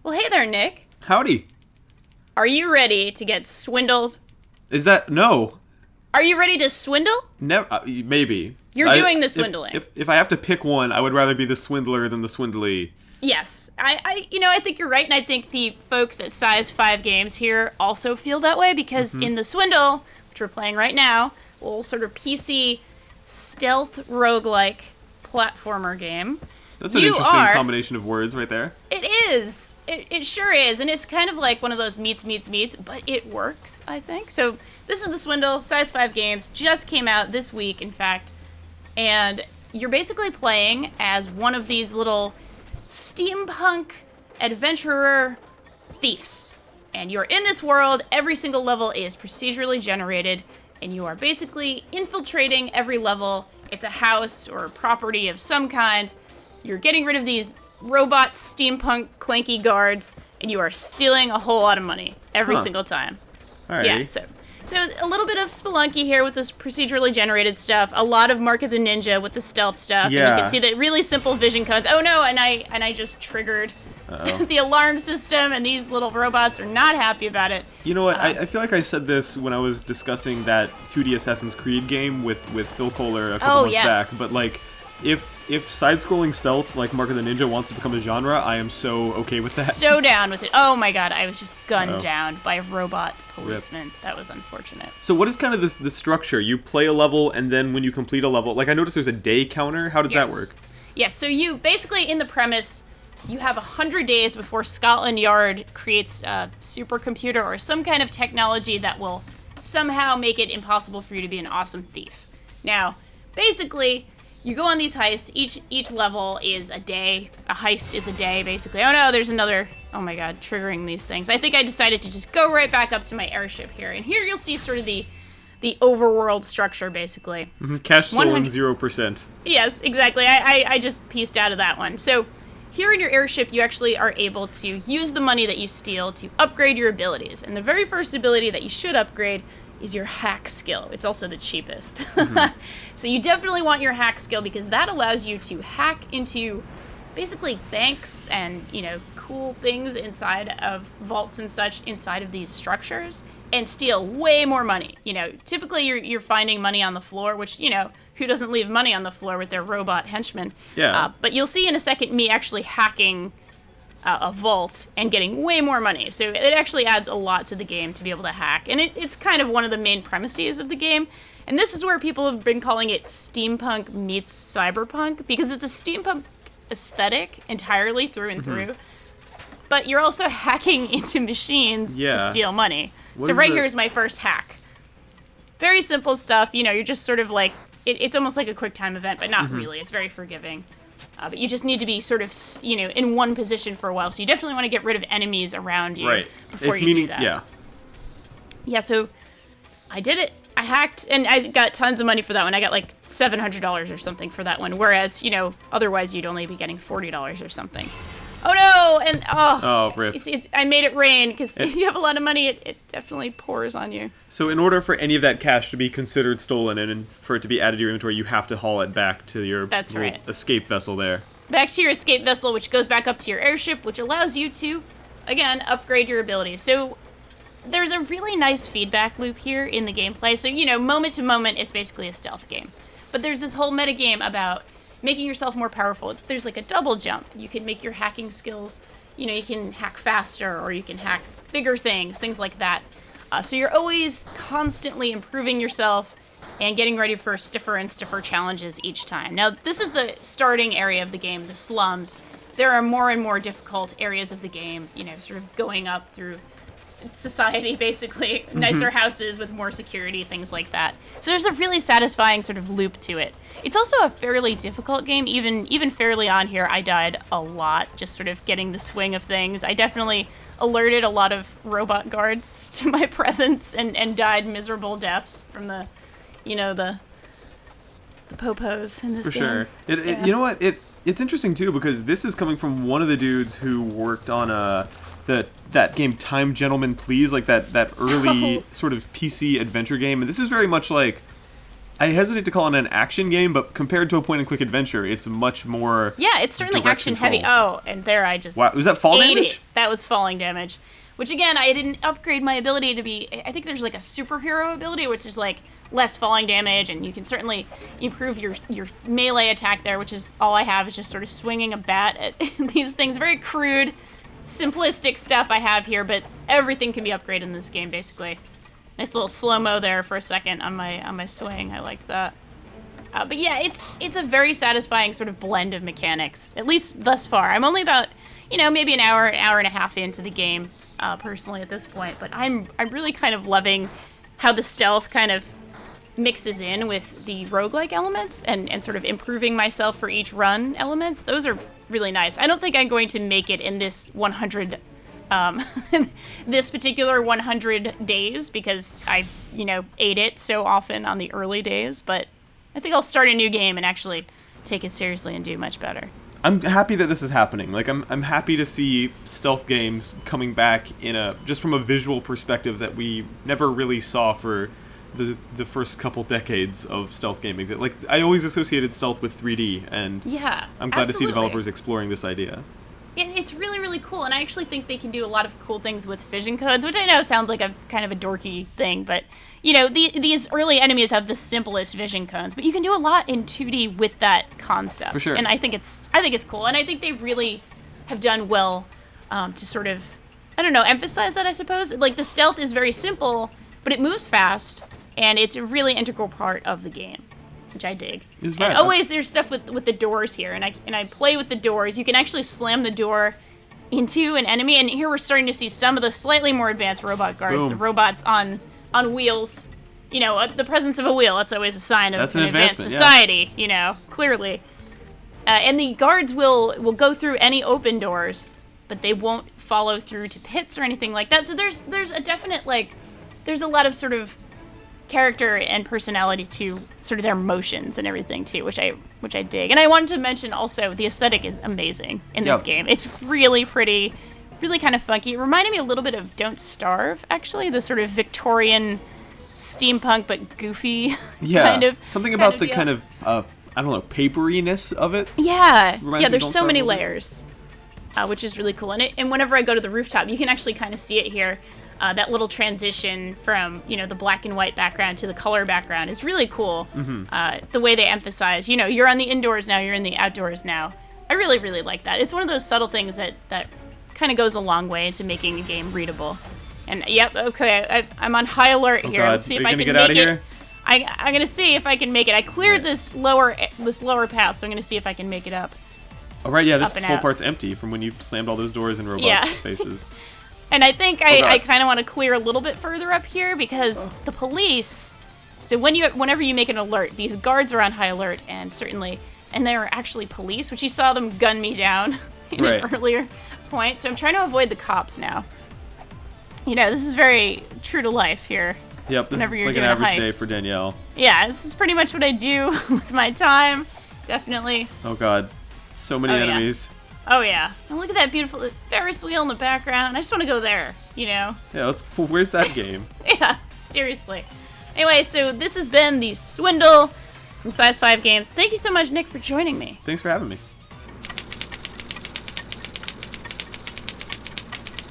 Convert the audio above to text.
Well, hey there, Nick. Howdy. Are you ready to get swindled? Is that... No. Are you ready to swindle? Never. Maybe. You're doing the swindling. If I have to pick one, I would rather be the swindler than the swindly. Yes. I think you're right, and I think the folks at Size 5 Games here also feel that way, because in the Swindle, which we're playing right now, a little sort of PC stealth roguelike platformer game. That's an interesting combination of words right there. It is. It sure is. And it's kind of like one of those meets, but it works, I think. So this is the Swindle. Size 5 Games just came out this week, in fact. And you're basically playing as one of these little steampunk adventurer thieves. And you're in this world. Every single level is procedurally generated. And you are basically infiltrating every level. It's a house or a property of some kind. You're getting rid of these robot steampunk clanky guards, and you are stealing a whole lot of money every single time. Alrighty. Yeah, so a little bit of Spelunky here with this procedurally generated stuff. A lot of Mark of the Ninja with the stealth stuff. Yeah. And you can see the really simple vision codes. Oh no, and I just triggered the alarm system, and these little robots are not happy about it. You know what? I feel like I said this when I was discussing that 2D Assassin's Creed game with Phil Kohler a couple months back, but like, if side-scrolling stealth like Mark of the Ninja wants to become a genre, I am so okay with that. So down with it. Oh my god, I was just gunned down by a robot policeman. Rip. That was unfortunate. So what is kind of the structure? You play a level, and then when you complete a level, like I noticed there's a day counter. How does that work? Yes, so you basically, in the premise, you have 100 days before Scotland Yard creates a supercomputer or some kind of technology that will somehow make it impossible for you to be an awesome thief. Now, basically, you go on these heists. Each level is a day. A heist is a day, basically. Oh no, there's another. Oh my god, triggering these things. I think I decided to just go right back up to my airship here. And here you'll see sort of the overworld structure, basically. Cash stolen 0%. Yes, exactly. I just pieced out of that one. So here in your airship, you actually are able to use the money that you steal to upgrade your abilities. And the very first ability that you should upgrade is your hack skill. It's also the cheapest. So you definitely want your hack skill, because that allows you to hack into basically banks and, cool things inside of vaults and such inside of these structures and steal way more money. Typically you're finding money on the floor, which, who doesn't leave money on the floor with their robot henchmen? Yeah. But you'll see in a second me actually hacking a vault and getting way more money. So it actually adds a lot to the game to be able to hack. And it's kind of one of the main premises of the game. And this is where people have been calling it steampunk meets cyberpunk, because it's a steampunk aesthetic entirely through and through. But you're also hacking into machines to steal money. So right here is my first hack. Very simple stuff. You're just sort of like, it's almost like a quick time event, but not really. It's very forgiving. But you just need to be sort of, in one position for a while. So you definitely want to get rid of enemies around you before you do that. Yeah. Yeah, so I did it. I hacked, and I got tons of money for that one. I got like $700 or something for that one. Whereas, otherwise you'd only be getting $40 or something. Oh no! And rip. You see, I made it rain, because if you have a lot of money, it definitely pours on you. So in order for any of that cash to be considered stolen and for it to be added to your inventory, you have to haul it back to your escape vessel there. Back to your escape vessel, which goes back up to your airship, which allows you to, again, upgrade your abilities. So there's a really nice feedback loop here in the gameplay. So, moment to moment, it's basically a stealth game. But there's this whole metagame about making yourself more powerful. There's like a double jump. You can make your hacking skills, you can hack faster, or you can hack bigger things like that. So you're always constantly improving yourself and getting ready for stiffer and stiffer challenges each time. Now, this is the starting area of the game, the slums. There are more and more difficult areas of the game, sort of going up through society, basically. Nicer houses with more security, things like that. So there's a really satisfying sort of loop to it. It's also a fairly difficult game. Even fairly on here, I died a lot, just sort of getting the swing of things. I definitely alerted a lot of robot guards to my presence and died miserable deaths from the popos in this game. For sure. You know what? It's interesting, too, because this is coming from one of the dudes who worked on that game Time Gentlemen Please, like that early sort of PC adventure game. And this is very much like I hesitate to call it an action game, but compared to a point-and-click adventure, it's much more. Yeah, it's certainly action-heavy. Oh, and there I just. Wow, was that fall damage? It. That was falling damage. Which again, I didn't upgrade my ability to be. I think there's like a superhero ability, which is like less falling damage, and you can certainly improve your melee attack there, which is all I have is just sort of swinging a bat at these things. Very crude, simplistic stuff I have here, but everything can be upgraded in this game basically. Nice little slow-mo there for a second on my swing. I liked that. But yeah, it's a very satisfying sort of blend of mechanics, at least thus far. I'm only about, maybe an hour and a half into the game, personally at this point. But I'm really kind of loving how the stealth kind of mixes in with the roguelike elements and sort of improving myself for each run elements. Those are really nice. I don't think I'm going to make it in this 100 this particular 100 days because I, ate it so often on the early days, but I think I'll start a new game and actually take it seriously and do much better. I'm happy that this is happening. Like, I'm happy to see stealth games coming back just from a visual perspective that we never really saw for the first couple decades of stealth gaming. Like, I always associated stealth with 3D, and yeah, I'm glad to see developers exploring this idea. It's really, really cool, and I actually think they can do a lot of cool things with vision codes, which I know sounds like a kind of a dorky thing, but, these early enemies have the simplest vision codes, but you can do a lot in 2D with that concept. For sure. And I think it's cool, and I think they really have done well to sort of, emphasize that, I suppose. Like, the stealth is very simple, but it moves fast, and it's a really integral part of the game, which I dig. And always there's stuff with the doors here, and I play with the doors. You can actually slam the door into an enemy, and here we're starting to see some of the slightly more advanced robot guards. Boom. The robots on wheels. The presence of a wheel, that's always a sign of an advanced society, clearly. And the guards will go through any open doors, but they won't follow through to pits or anything like that. So there's a definite, there's a lot of sort of character and personality to sort of their motions and everything too, which I dig. And I wanted to mention also the aesthetic is amazing in this game. It's really pretty, really kind of funky. It reminded me a little bit of Don't Starve, actually, the sort of Victorian steampunk but goofy kind of something about the kind of paperiness of it. Yeah, there's so many layers, which is really cool. And whenever I go to the rooftop, you can actually kind of see it here. That little transition from, the black and white background to the color background is really cool. Mm-hmm. The way they emphasize, you're on the indoors now, you're in the outdoors now. I really, really like that. It's one of those subtle things that kind of goes a long way to making a game readable. And, okay, I'm on high alert here. God. Let's see if I can get make out of it. Here? I'm going to see if I can make it. I cleared this lower path, so I'm going to see if I can make it up. Oh, right, yeah, this whole part's empty from when you slammed all those doors in robots' faces. And I think I kind of want to clear a little bit further up here because the police. So whenever you make an alert, these guards are on high alert, and they're actually police, which you saw them gun me down in an earlier point. So I'm trying to avoid the cops now. This is very true to life here. Yep, this is like an average day for Danielle. Yeah, this is pretty much what I do with my time. Definitely. Oh God, so many enemies. Yeah. Oh, yeah. And look at that beautiful Ferris wheel in the background. I just want to go there, Yeah, where's that game? Yeah, seriously. Anyway, so this has been the Swindle from Size 5 Games. Thank you so much, Nick, for joining me. Thanks for having me.